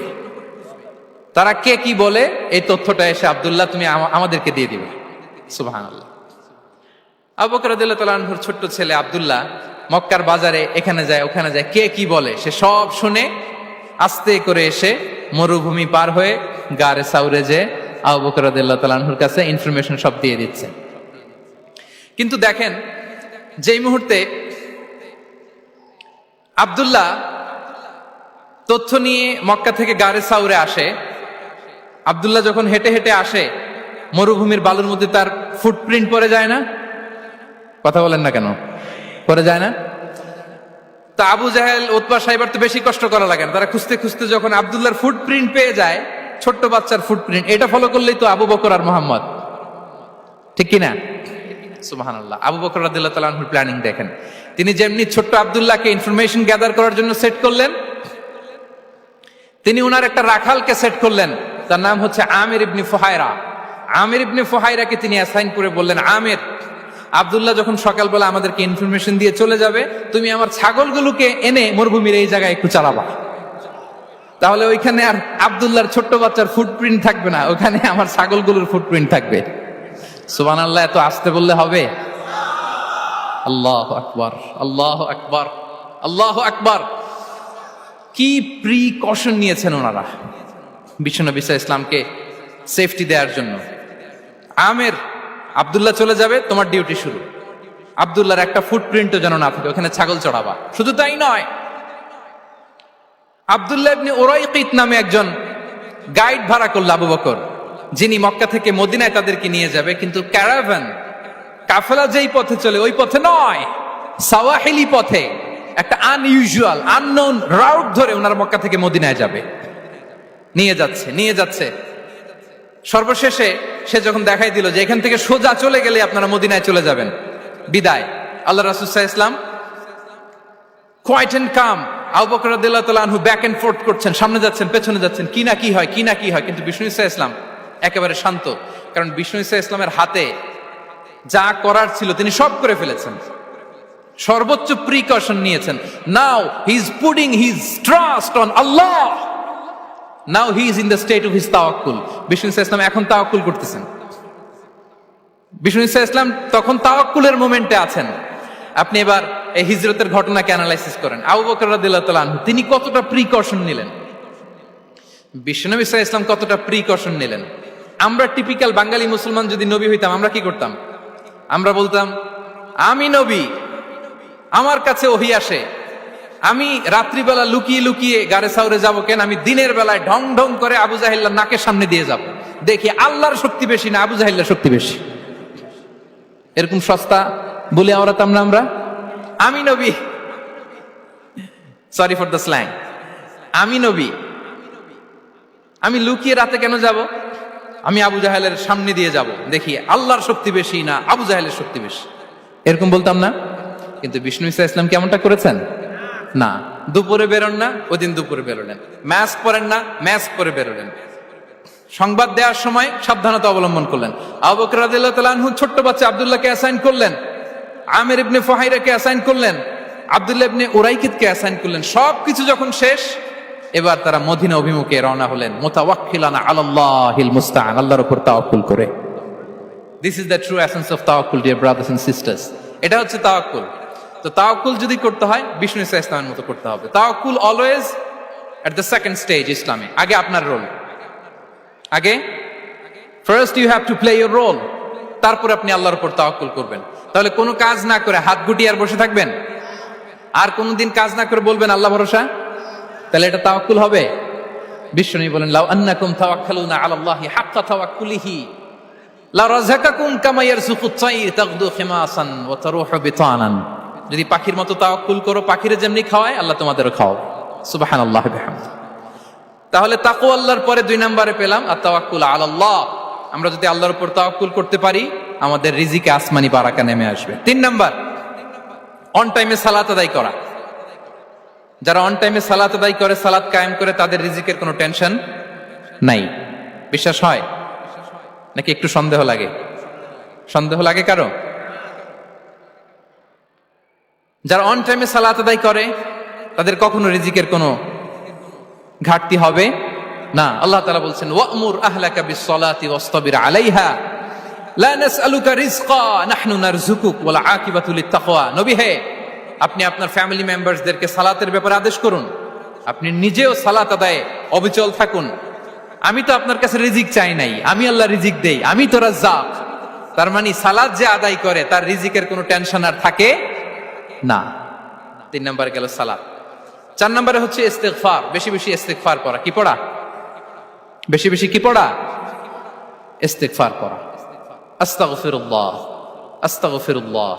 তারা কে কি বলে এই তথ্যটা এসে আব্দুল্লাহ তুমি আমাদেরকে দিয়ে দিবে। সুবহানাল্লাহ। আবু বকর রাদিয়াল্লাহু তাআলা আনহুর ছোট্ট ছেলে আব্দুল্লাহ মক্কার বাজারে এখানে যায় ওখানে যায়, কে কি বলে সে সব শুনে আস্তে করে এসে মরুভূমি পার হয়ে গারে সাউরে যে আবু বকর রাদিয়াল্লাহু তাআলা আনহুর কাছে ইনফরমেশন সব দিয়ে দিচ্ছে। কিন্তু দেখেন, যেই মুহূর্তে আব্দুল্লাহ তথ্য নিয়ে মক্কা থেকে গারে সাউরে আসে, আব্দুল্লাহ যখন হেঁটে হেঁটে আসে, মরুভূমির বালুর মধ্যে তার ফুটপ্রিন্ট পড়ে যায় না? কথা বলেন না কেন? পড়ে যায় না? তা আবু জাহেল, উতবা সাইবার তো বেশি কষ্ট করা লাগে না, তারা খুঁজতে খুঁজতে যখন আব্দুল্লাহর ফুটপ্রিন্ট পেয়ে যায়, ছোট্ট বাচ্চার ফুটপ্রিন্ট, এটা ফলো করলেই তো আবু বকর আর মোহাম্মদ, ঠিক কিনা? সুবহানাল্লাহ। আবু বকর রাদিয়াল্লাহু তাআলা আনহুর প্ল্যানিং দেখেন। তিনি যেমনি ছোট্ট আব্দুল্লাহকে ইনফরমেশন গ্যাদার করার জন্য সেট করলেন, তিনি উনার একটা রাখালকে সেট করলেন, তার নাম হচ্ছে আমির ইবনে ফুহায়রা। আমির ইবনে ফুহায়রাকে তিনি অ্যাসাইন করে বললেন, আমির, আব্দুল্লাহ যখন সকালবেলা আমাদেরকে ইনফরমেশন দিয়ে চলে যাবে, তুমি আমার ছাগলগুলোকে এনে মরুভূমির এই জায়গায় একটু চালাবা, তাহলে ওইখানে আর আব্দুল্লাহর ছোট্ট বাচ্চার ফুটপ্রিন্ট থাকবে না, ওখানে আমার ছাগলগুলোর ফুটপ্রিন্ট থাকবে। সুবহানাল্লাহ। এত আসতে বললে হবে? আল্লাহু আকবার, আল্লাহু আকবার, আল্লাহু আকবার। কি প্রিকশন নিয়েছেন ওনারা বিশ্বনবী সাল্লাল্লাহু আলাইহি ওয়াসাল্লামকে সেফটি দেওয়ার জন্য। আমের, আব্দুল্লাহ চলে যাবে, তোমার ডিউটি শুরু। আব্দুল্লাহর একটা ফুটপ্রিন্টও যেন না থাকে, ওখানে ছাগল চড়াবা। শুধু তাই নয়, আব্দুল্লাহ ইবনে উরাইকিত নামে একজন গাইড ভাড়া করল আবু বকর, যিনি মক্কা থেকে মদিনায় তাদেরকে নিয়ে যাবে। কিন্তু ক্যারাভান, কাফেলা যেই পথে চলে ওই পথে নয়, সাওয়াহিলি পথে, একটা আনইউজুয়াল আননোন রাউট ধরে ওনার মক্কা থেকে মদিনায় যাবে, নিয়ে যাচ্ছে সর্বশেষে সে যখন দেখাই দিল যে এখান থেকে সোজা চলে গেলে আপনারা মদিনায় চলে যাবেন, বিদায়। আল্লাহ রাসূল সাল্লাল্লাহু আলাইহি ওয়াসাল্লাম কোয়াইট এন্ড কাম, আবু বকর রাদিয়াল্লাহু তাআলা আনহু ব্যাক এন্ড ফোর্থ করছেন, সামনে যাচ্ছেন পেছনে যাচ্ছেন, কি না কি হয় কিন্তু বিষ্ণু সাল্লাল্লাহু আলাইহি ওয়াসাল্লাম একেবারে শান্ত, কারণ বিষ্ণু সাল্লাল্লাহু আলাইহি ওয়াসাল্লামের হাতে যা করার ছিল তিনি সব করে ফেলেছেন, সর্বোচ্চ প্রিকশন নিয়েছেন। Now he is putting his trust on Allah, now he is in the state of his তাওয়াক্কুল। বিষ্ণু সাল্লাল্লাহু আলাইহি ওয়াসাল্লাম এখন তাওয়াক্কুল করতেছেন, বিষ্ণু সাল্লাল্লাহু আলাইহি ওয়াসাল্লাম তখন তাওয়াক্কুলের মোমেন্টে আছেন। আপনি এবার এই হিজরতের ঘটনাকে অ্যানালাইসিস করেন, আবু বকর রাদিয়াল্লাহু তাআলা আনহু তিনি কতটা প্রিকশন নিলেন, বিশ্বনবী সাল্লাল্লাহু আলাইহি ওয়াসাল্লাম কতটা প্রিকশন নিলেন। আমরা টিপিক্যাল বাঙালি মুসলমান যদি নবী হইতাম আমরা কি করতাম? আমরা বলতাম আমি নবী, আমার কাছে ওহী আসে, আমি রাত্রিবেলা লুকিয়ে লুকিয়ে গারে সাউরে যাবো কেন, আমি দিনের বেলায় ঢং ঢং করে আবু জাহিল্লার নাকের সামনে দিয়ে যাব, দেখি আল্লাহর শক্তি বেশি না আবু জাহিল্লার শক্তি বেশি। এরকম সস্তা বলে আওড়াতাম না আমরা, আমি নবী, সরি ফর দ্য স্ল্যাং, আমি নবী, আমি লুকিয়ে রাতে কেন যাব, আমি আবু জাহেলের সামনে দিয়ে যাব, দেখি আল্লাহর শক্তি বেশি না আবু জাহেলের শক্তি বেশি, এরকম বলতাম না। কিন্তু বিষ্ণু ঈসা ইসলাম কেমনটা করেছেন? না, দুপুরে বেরোন না, ওই দিন দুপুরে বেরোলেন, মাস্ক পরেন না, মাস্ক পরে বেরোলেন, সংবাদ দেওয়ার সময় সাবধানতা অবলম্বন করলেন। আবু বকর রাদিয়াল্লাহু তাআলা আনহু ছোট্ট বাচ্চা আব্দুল্লাহকে অ্যাসাইন করলেন, আমির ইবনে ফুহাইরাকে অ্যাসাইন করলেন, আব্দুল্লাহ ইবনে উরাইকিতকে অ্যাসাইন করলেন। সবকিছু যখন শেষ, এবার তারা মদিনা অভিমুখে রওনা হলেন, মুতাওয়াক্কিলানা আলাল্লাহিল মুস্তাআন, আল্লাহর উপর তাওয়াক্কুল করে। This is the true essence of তাওয়াক্কুল, ডিয়ার ব্রাদার্স এন্ড সিস্টার্স। এটা হচ্ছে তাওয়াক্কুল। তো তাওয়াক্কুল যদি করতে হয় বিষ্ণু ঈসা ইসলামের মতো করতে হবে। তাওয়াক্কুল always at the second stage ইসলামে। আগে আপনার রোল, আগে first you have to play your role, তারপর আপনি আল্লাহর উপর তাওয়াক্কুল করবেন। তাহলে কোনো কাজ না করে হাত গুটিয়ে আর বসে থাকবেন, আর কোনোদিন কাজ না করে বলবেন আল্লাহ ভরসা, তাহলে এটা তাওয়াক্কুল হবে? বিশ্বনবী বলেন লাউ আন্নাকুম তাওয়াক্কালুনা আলাল্লাহি হাক্কা তাওয়াক্কুলিহি লা রাযাকাকুম কামা ইয়ারযুকুত তায়র তাগদু খিমাসান ওয়া তারুহু বিতানান। যদি পাখির মতো তাওয়াক্কুল করো, পাখিরে যেমনি খাওয়ায় আল্লাহ তোমাদেরও খাওয়াবে। সুবহানাল্লাহি বিহামদিহি। তাহলে তাকওয়া আল্লাহর পরে 2 নম্বরে পেলাম আত-তাওয়াক্কুল আলাল্লাহ। আমরা যদি আল্লাহর উপর তাওয়াক্কুল করতে পারি, আমাদের রিজিকে আসমানি বারাকা নেমে আসবে। 3 নাম্বার, অন টাইমে সালাত আদায় করা। যারা অন টাইমে সালাত আদায় করে, সালাত কায়েম করে, তাদের রিজিকের কোনো টেনশন নাই। বিশ্বাস হয় নাকি একটু সন্দেহ লাগে? সন্দেহ লাগে কারো? যারা অন টাইমে সালাত আদায় করে তাদের কখনো রিজিকের কোনো ঘাটতি হবে না। আল্লাহ তাআলা বলছেন ওয়া'মুর আহলাকা বিস-সালাতি ওয়াসতাবির আলাইহা লা নাসআলুকা রিজকা নাহনু নারযুকুক ওয়াল আকিবাতু লিত-তাকওয়া। নবী হে, আপনি আপনার ফ্যামিলি মেম্বারসদেরকে সালাতের ব্যাপারে আদেশ করুন, আপনি নিজেও সালাত আদায়ে অবিচল থাকুন। আমি তো আপনার কাছে রিজিক চাই নাই, আমি আল্লাহ রিজিক দেই, আমি তো রাজ্জাক। তার মানে সালাত যে আদায় করে তার রিজিকের কোনো টেনশন আর থাকে না। 3 নম্বরে গেল সালাত। 4 নম্বরে হচ্ছে ইস্তিগফার, বেশি বেশি ইস্তিগফার করা। কি পড়া? বেশি বেশি কি পড়া? ইস্তিগফার করা। আস্তাগফিরুল্লাহ, আস্তাগফিরুল্লাহ,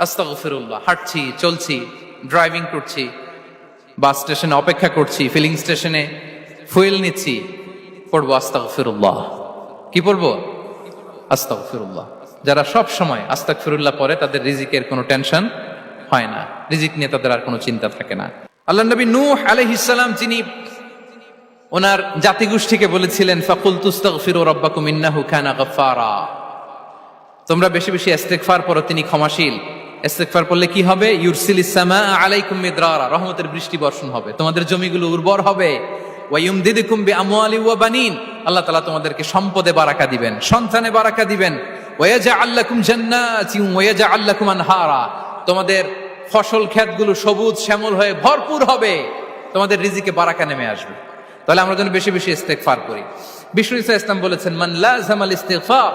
আস্তাগফিরুল্লাহ। হাঁটছি, চলছি, ড্রাইভিং করছি, বাস স্টেশনে অপেক্ষা করছি, ফিলিং স্টেশনে ফুয়েল নিচ্ছি, পড়বো আস্তাগফিরুল্লাহ। কি পড়বো? আস্তাগফিরুল্লাহ। যারা সব সময় আস্তাগফিরুল্লাহ পড়ে তাদের রিজিকের কোনো টেনশন হয় না, রিজিক নিয়ে তাদের আর কোনো চিন্তা থাকে না। আল্লাহ নবী নূহ আলাইহিস সালাম, যিনি ওনার জাতিগোষ্ঠীকে বলেছিলেন ফাকুলতু আস্তাগফিরু রাব্বাকুম ইন্নাহু কানা গাফফারা, তোমরা বেশি বেশি ইস্তিগফার পড়ো, তিনি ক্ষমাশীল। ইস্তিগফার পড়লে কি হবে? ইউরসিলিস সামাআ আলাইকুম মিদরারা, রহমতের বৃষ্টি বর্ষণ হবে, তোমাদের জমিগুলো উর্বর হবে। ওয়া ইউমদিদুকুম বিআমওয়ালি ওয়া বানিন, আল্লাহ তাআলা তোমাদেরকে সম্পদে বারাকা দিবেন, সন্তানে বারাকা দিবেন। ওয়া ইয়াজআল লাকুম জান্নাতিন ওয়া ইয়াজআল লাকুম আনহারা, তোমাদের ফসল ক্ষেতগুলো সবুজ শ্যামল হয়ে ভরপুর হবে, তোমাদের রিজিকে বারাকা নেমে আসবে। তাহলে আমরা যেন বেশি বেশি ইস্তিগফার করি। বিষ্ণু ঈসা ইসলাম বলেছেন মান লাযামাল ইস্তিগফার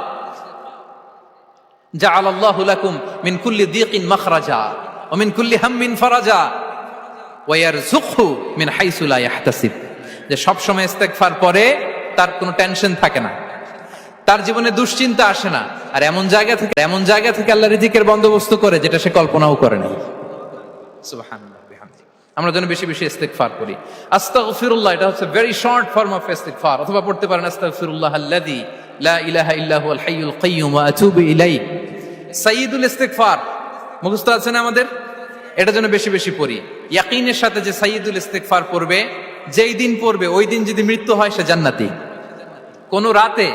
জাআলাল্লাহু লাকুম মিন কুল্লি দিকিন মাখরাজা ওয়া মিন কুল্লি হাম্মিন ফারাজা ওয়া ইয়ারযুকহু মিন হাইসু লা ইয়াহতাসিব। যে সব সময় ইস্তিগফার পরে তার কোনো টেনশন থাকে না, তার জীবনে দুশ্চিন্তা আসে না, আর এমন জায়গা থেকে আল্লাহ রিজিকের বন্দোবস্ত করে যেটা সে কল্পনাও করে নাই। সুবহানাল্লাহ। আমরা যেন বেশি বেশি ইস্তিগফার করি। আস্তাগফিরুল্লাহ, এটা হচ্ছে ভেরি শর্ট ফর্ম অফ ইস্তিগফার। অথবা পড়তে পারেন আস্তাগফিরুল্লাহ আল্লাযী লা ইলাহা ইল্লা হুয়াল হাইয়ুল কাইয়্যুম ওয়া আতুবু ইলাইহি। সাইয়্যিদুল ইস্তিগফার মুখস্থ আছে না আমাদের? এটা যেন বেশি বেশি পড়ি। ইয়াকিনের সাথে যে সাইয়্যিদুল ইস্তিগফার পড়বে, যেই দিন পড়বে ওই দিন যদি মৃত্যু হয় সে জান্নাতি। কোন রাতে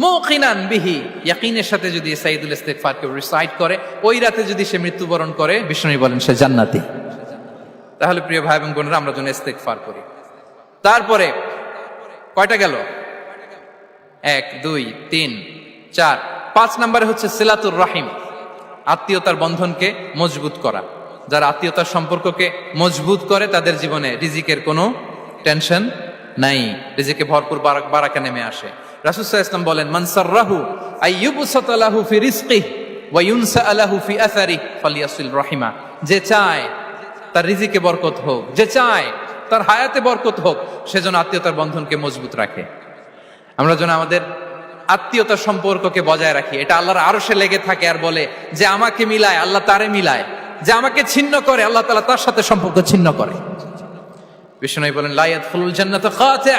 মুকিনান বিহি, ইয়াকিনের সাথে যদি সাইয়্যিদুল ইস্তিগফার কে রিসাইট করে, ওই রাতে যদি সে মৃত্যুবরণ করে, বিষ্ণু বলেন সে জান্নাতি। তাহলে প্রিয় ভাই এবং বোনেরা, আমরা যেন ইস্তিগফার করি। তারপরে কয়টা গেল? 1 2 3 4 5 নম্বরে হচ্ছে সিলাতুর রাহিম, আত্মীয়তার বন্ধনকে মজবুত করা। যারা আত্মীয়তার সম্পর্ককে মজবুত করে তাদের জীবনে রিজিকের কোনো টেনশন নাই, রিজিকে ভরপুর বারাকা নেমে আসে। রাসূল সাল্লাল্লাহু আলাইহি ওয়াসাল্লাম বলেন, মান সাররাহু আইয়ুবসাতা লাহু ফি রিজকিহি ওয়া ইউনসা লাহু ফি আসারিহি ফালিয়াসিল রাহিমা। যে চায় তার রিজিকে বরকত হোক, যে চায় তার হায়াতে বরকত হোক, সেজন্য আত্মীয়তার বন্ধনকে মজবুত রাখে। আমরা যেন আমাদের আত্মীয়তার সম্পর্ককে বজায় রাখি। এটা আল্লাহর আরশে লেগে থাকে আর বলে যে আমাকে মিলায় আল্লাহ তারে মিলায়, যে আমাকে ছিন্ন করে আল্লাহ তাআলা তার সাথে সম্পর্ক ছিন্ন করে। বিষ্ণু বলেন, লা ইয়াদখুলুল জান্নাতা খাতি',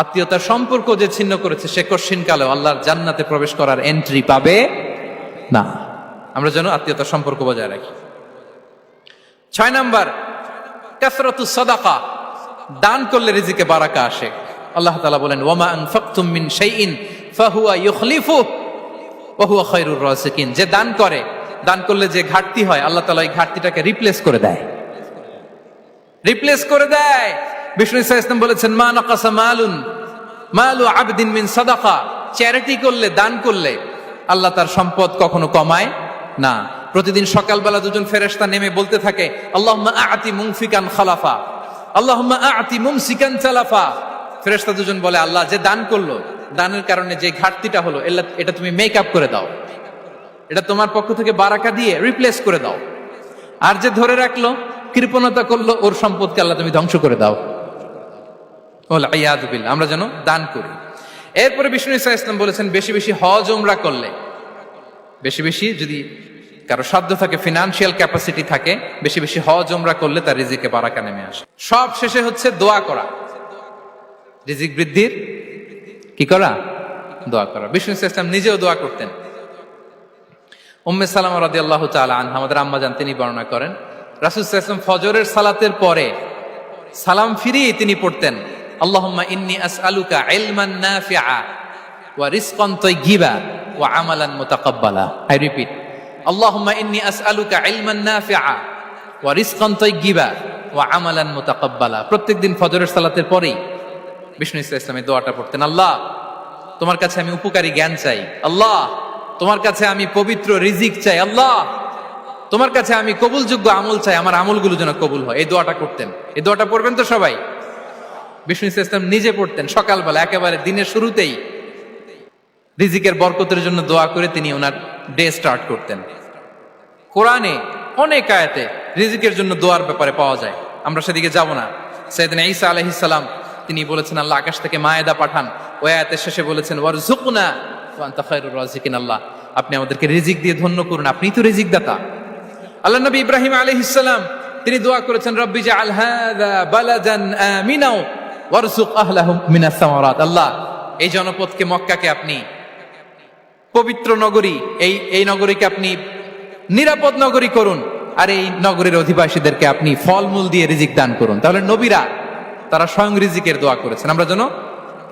আত্মীয়তার সম্পর্ক যে ছিন্ন করেছে সে কশিনকালেও আল্লাহর জান্নাতে প্রবেশ করার এন্ট্রি পাবে না। আমরা যেন আত্মীয়তার সম্পর্ক বজায় রাখি। 6 নাম্বার, কাসরাতুস সাদাকা, দান করলে রিজিকে বারাকা আসে। আল্লাহ তাআলা বলেন, ওয়ামা আনফাকতুম মিন শাইইন ফাহুয়া ইউখলিফুহু ওয়া হুয়া খায়রুর রাযিকিন। যে দান করে, দান করলে যে ঘাটতি হয় আল্লাহ তাআলা এই ঘাটতিটাকে রিপ্লেস করে দেয়, রিপ্লেস করে দেয়। বিষ্ণু সাল্লাল্লাহু আলাইহি ওয়াসাল্লাম বলেছেন, মা নাকাসা মালু আবদিন মিন সাদাকা, চ্যারিটি করলে, দান করলে আল্লাহ তার সম্পদ কখনো কমায় না। প্রতিদিন সকালবেলা দুজন ফেরেশতা নেমে বলতে থাকে, আল্লাহুম্মা আ'তি মুনফিকান খালাফা, আল্লাহুম্মা আ'তি মুমসিকান তালাফা। ফেরেশতা দুজন বলে, আল্লাহ যে দান করলো, দানের কারণে যে ঘাটতিটা হলো এটা তুমি মেক আপ করে দাও, এটা তোমার পক্ষ থেকে বারাকা দিয়ে রিপ্লেস করে দাও। আর যে ধরে রাখলো, কৃপণতা করলো, ওর সম্পদকে আল্লাহ তুমি ধ্বংস করে দাও। ওয়াল ইয়াযু বিল্লাহ। আমরা যেন দান করি। এরপরে বিষ্ণু সাল্লাল্লাহু আলাইহি ওয়াসাল্লাম বলেছেন, বেশি বেশি হজ উমরা করলে, বেশি বেশি যদি কারো সাধ্য থাকে, ফিনান্সিয়াল ক্যাপাসিটি থাকে, বেশি বেশি হজ উমরা করলে তার রিজিকে বারাকা নেমে আসে। সব শেষে হচ্ছে দোয়া করা, রিজিক বৃদ্ধির কি করা? দোয়া করা। বিষ্ণু সাল্লাল্লাহু আলাইহি ওয়াসাল্লাম নিজেও দোয়া করতেন। উম্মে সালামা রাদিয়াল্লাহু তাআলা আনহা, আমাদের আম্মা জান, তিনি বর্ণনা করেন, রাসূল সাল্লাল্লাহু আলাইহি ওয়াসাল্লাম ফজরের সালাতের পরে সালাম ফিরিয়ে তিনি পড়তেন, আল্লাহুম্মা ইন্নী আসআলুকা ইলমান নাফিআ ওয়া রিজকান তাইয়্যিবা ওয়া আমালান মুতাকাব্বালা। আই রিপিট, আল্লাহুম্মা ইন্নী আসআলুকা ইলমান নাফিআ ওয়া রিজকান তাইয়্যিবা ওয়া আমালান মুতাকাব্বালা। প্রত্যেকদিন ফজরের সালাতের পরেই বিষ্ণু ইসলাম এই দোয়াটা পড়তেন, আল্লাহ তোমার কাছে আমি উপকারী জ্ঞান চাই, আল্লাহ তোমার কাছে আমি পবিত্র রিজিক চাই, আল্লাহ তোমার কাছে আমি কবুলযোগ্য আমল চাই, আমার আমলগুলো যেন কবুল হয়। এই দোয়াটা করতেন। এই দোয়াটা পড়বেন তো সবাই। বিষ্ণু ইসলাম নিজে পড়তেন সকালবেলা, একেবারে দিনের শুরুতেই রিজিকের বরকতের জন্য দোয়া করে তিনি ওনার ডে স্টার্ট করতেন। কোরআনে অনেক আয়াতে রিজিকের জন্য দোয়ার ব্যাপারে পাওয়া যায়, আমরা সেদিকে যাব না। সাইয়েদনা ঈসা আলাইহিস সালাম তিনি বলেছেন, আল্লাহ আকাশ থেকে মায়েদা পাঠান। ওই আয়াতের শেষে বলেছেন, ওয়ারযুকনা ওয়া আনতা খায়রুর রাযিকিন, আল্লাহ আপনি আমাদেরকে রিজিক দিয়ে ধন্য করুন, আপনিই তো রিজিক দাতা। আল্লাহ নবী ইব্রাহিম আলাইহিস সালাম তিনি দোয়া করেছেন, রব্বি জাআল হাযা বালাদান আমিনা ওয়ারযুক আহলাহু মিনাস সামারাত, আল্লাহ এই জনপদকে, মক্কাকে আপনি পবিত্র নগরী, এই নগরীকে আপনি নিরাপদ নগরী করুন, আর এই নগরীর অধিবাসীদেরকে আপনি ফলমূল দিয়ে রিজিক দান করুন। তাহলে নবীরা তারা স্বয়ং রিজিকের দোয়া করেছেন। আমরা যেন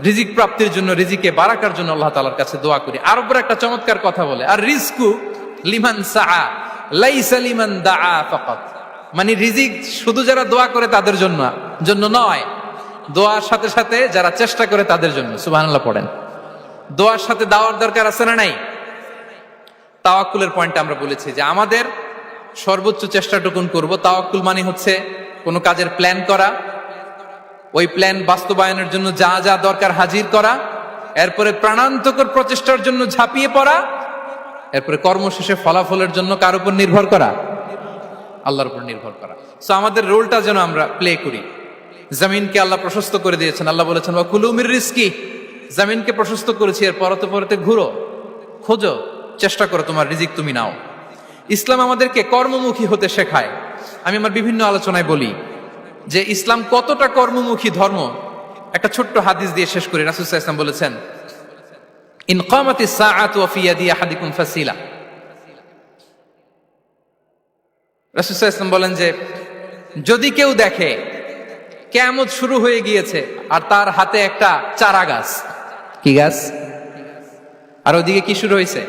রিজিক প্রাপ্তির জন্য, রিজিকে বারাকার জন্য আল্লাহ তাআলার কাছে দোয়া করি। আরবের একটা চমৎকার কথা বলে, আর রিজকু লিমান সাআ লাইসা লিমান দাআ ফাকাত, মানে রিজিক শুধু যারা দোয়া করে তাদের জন্য নয়, দোয়ার সাথে সাথে যারা চেষ্টা করে তাদের জন্য। সুবহানাল্লাহ পড়েন। দোয়ার সাথে দাওয়ার দরকার আছে না নাই? তাওয়াক্কুলের পয়েন্টে আমরা বলেছি যে আমাদের সর্বোচ্চ চেষ্টাটুকুন করব। তাওয়াক্কুল মানে হচ্ছে কোনো কাজের প্ল্যান করা, ওই প্ল্যান বাস্তবায়নের জন্য যা যা দরকার হাজির করা, এরপরে প্রাণান্তকর প্রচেষ্টার জন্য ঝাঁপিয়ে পড়া, এরপরে কর্মশেষে ফলাফলের জন্য কার উপর নির্ভর করা? আল্লাহর উপর নির্ভর করা। সো আমাদের রোলটা যেন আমরা প্লে করি। জমিনকে আল্লাহ প্রশস্ত করে দিয়েছেন, আল্লাহ বলেছেন ওয়া কুলু মির রিজকি, জমিনকে প্রশস্ত করেছি, এর পরতে পরতে ঘুরো, খোঁজো, চেষ্টা করো তোমার রিজিক তুমি নাও। ইসলাম আমাদেরকে কর্মমুখী হতে শেখায়। আমি আমার বিভিন্ন আলোচনায় বলি যে ইসলাম কতটা কর্মমুখী ধর্ম। একটা ছোট্ট হাদিস দিয়ে শেষ করি। রাসূল সাল্লাল্লাহু আলাইহি ওয়াসাল্লাম বলেছেন, ইন কামাতিস সাআতু ওয়া ফি ইয়াদি আহাদিকুম ফাসিলা। রাসূল সাল্লাল্লাহু আলাইহি ওয়াসাল্লাম বলেন যে যদি কেউ দেখে কিয়ামত শুরু হয়ে গিয়েছে আর তার হাতে একটা চারা গাছ, কি গাছ, আর ওদিকে কি শুরু হয়েছে,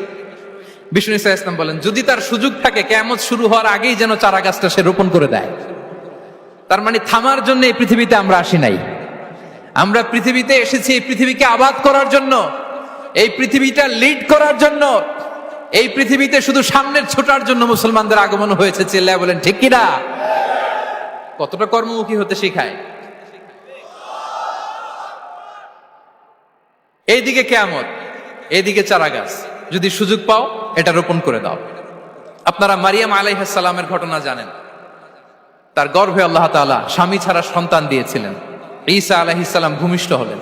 বিষ্ণু সাল্লাল্লাহু আলাইহি ওয়াসাল্লাম বলেন যদি তার সুযোগ থাকে কিয়ামত শুরু হওয়ার আগেই যেন চারা গাছটা সে রোপণ করে দেয়। তার মানে থামার জন্য এই পৃথিবীতে আমরা আসি নাই। আমরা পৃথিবীতে এসেছি এই পৃথিবীকে আবাদ করার জন্য, এই পৃথিবীটা লিড করার জন্য। এই পৃথিবীতে শুধু সামনের ছোটার জন্য মুসলমানদের আগমন হয়েছে। চিল্লায় বলেন ঠিক কিনা? কতটা কর্মমুখী হতে শেখায়। এইদিকে কিয়ামত, এইদিকে চারা গাছ, যদি সুযোগ পাও এটা রোপণ করে দাও। আপনারা মারিয়াম আলাইহিস সালামের ঘটনা জানেন। তার গর্ভে আল্লাহ তাআলা স্বামী ছাড়া সন্তান দিয়েছিলেন। ঈসা আলাইহিস সালাম ভূমিষ্ঠ হলেন।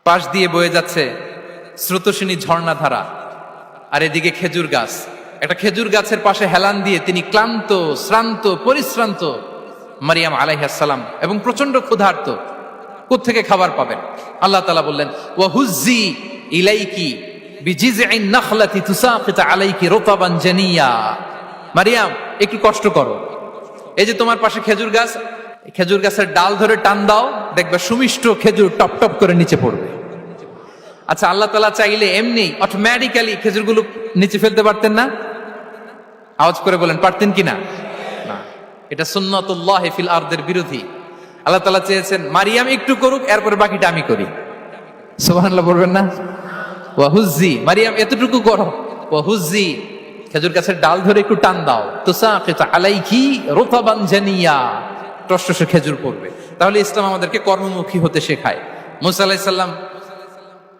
পাশ দিয়ে বয়ে যাচ্ছে স্রোতস্বিনী ঝর্ণাধারা, আর এদিকে খেজুর গাছ। একটা খেজুর গাছের পাশে হেলান দিয়ে তিনি ক্লান্ত, শ্রান্ত, পরিশ্রান্ত মারিয়াম আলাইহিস সালাম, এবং প্রচন্ড ক্ষুধার্ত। কোত্থেকে খাবার পাবেন? আল্লাহ তাআলা বললেন, ওয়া হুজ্জি ইলাইকি বিজিযইন নাখলাতি তুসাকিত আলাইকি রুতাবান জানিয়া। মারিয়াম, একটু কষ্ট করো। এই যে তোমার পাশে খেজুর গাছ, খেজুর গাছের ডাল ধরে টান দাও, দেখবে সুমিষ্ট খেজুর টপ টপ করে নিচে পড়বে। আচ্ছা, আল্লাহ তাআলা চাইলে এমনি অটোমেটিক্যালি খেজুরগুলো নিচে ফেলতে পারতেন না? আওয়াজ করে বলেন, পারতেন কিনা? না, এটা সুন্নাতুল্লাহ ফিল আরদের বিরোধী। আল্লাহ তাআলা চেয়েছেন মারিয়াম একটু করুক, এরপর বাকিটা আমি করি। সুবহানাল্লাহ বলবেন না? ওয়া হুজ্জি, মারিয়াম এতটুকু করো। ওয়া হুজ্জি, খেজুর গাছের ডাল ধরে একটু টান দাও, তুসাকিত আলাইকি রুতাবান জানিয়া, টসটসে খেজুর পড়বে। তাহলে ইসলাম আমাদেরকে কর্মমুখী হতে শেখায়। মুসা আলাইহিস সালাম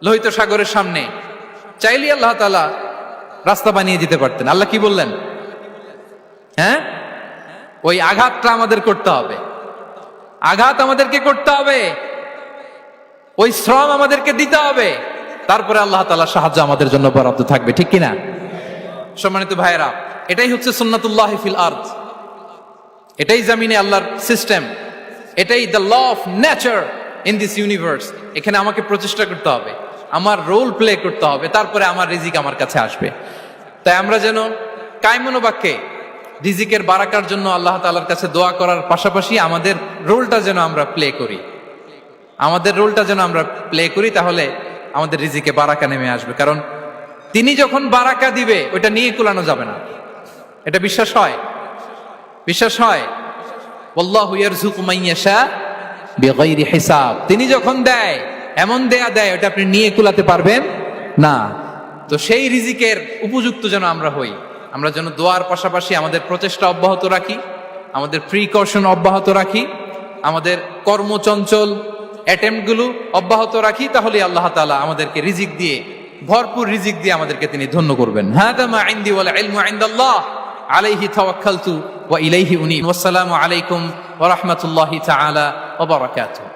লোহিত সাগরের সামনে চাইলে আল্লাহ তাআলা রাস্তা বানিয়ে দিতে পারতেন। আল্লাহ কি বললেন? হ্যাঁ, ওই আঘাতটা আমাদের করতে হবে, আঘাত আমাদেরকে করতে হবে, ওই শ্রম আমাদেরকে দিতে হবে, তারপরে আল্লাহ তাআলা সাহায্য আমাদের জন্য বরাদ্দ থাকবে। ঠিক কিনা? সম্মানিত ভাইয়েরা, এটাই হচ্ছে সুন্নাতুল্লাহ ফিল আরদ। এটাই জামিনে আল্লাহর সিস্টেম, এটাই the law of nature in this universe. এখানে আমাকে প্রচেষ্টা করতে হবে, আমার রোল প্লে করতে হবে, তারপরে আমার রিজিক আমার কাছে আসবে। তাই আমরা যেন কায়মনোবাক্যে রিজিকের বারাকার জন্য আল্লাহ তাআলার কাছে দোয়া করার পাশাপাশি আমাদের রোলটা যেন আমরা প্লে করি, আমাদের রোলটা যেন আমরা প্লে করি, তাহলে আমাদের রিজিকে বারাকা নেমে আসবে। কারণ তিনি যখন বারাকা দিবে ওইটা নিয়ে কুলানো যাবে না। এটা বিশ্বাস হয়? বিশ্বাস হয়? আল্লাহু ইয়ারযুকু মান ইয়াশা বিগাইরি হিসাব। তিনি যখন দেয় এমন দেয়া দেয় ওটা আপনি নিয়ে কুলাতে পারবেন না। তো সেই রিজিকের উপযুক্ত যেন আমরা হই। আমরা যেন দোয়ার পাশাপাশি আমাদের প্রচেষ্টা অব্যাহত রাখি, আমাদের প্রিকশন অব্যাহত রাখি, আমাদের কর্মচঞ্চল অ্যাটেম্পটগুলো অব্যাহত রাখি, তাহলে আল্লাহ তাআলা আমাদেরকে রিজিক দিয়ে, ভরপুর রিজিক দিয়ে আমাদেরকে তিনি ধন্য করবেন। হাদা মা ইনদি ওয়াল ইলমু ইনদাল্লাহ আলাইহি তাওয়াক্কালতু ওয়া ইলাইহি উনীব। ওয়াসসালামু আলাইকুম ওয়া রাহমাতুল্লাহি তাআলা ওয়া বারাকাতুহু।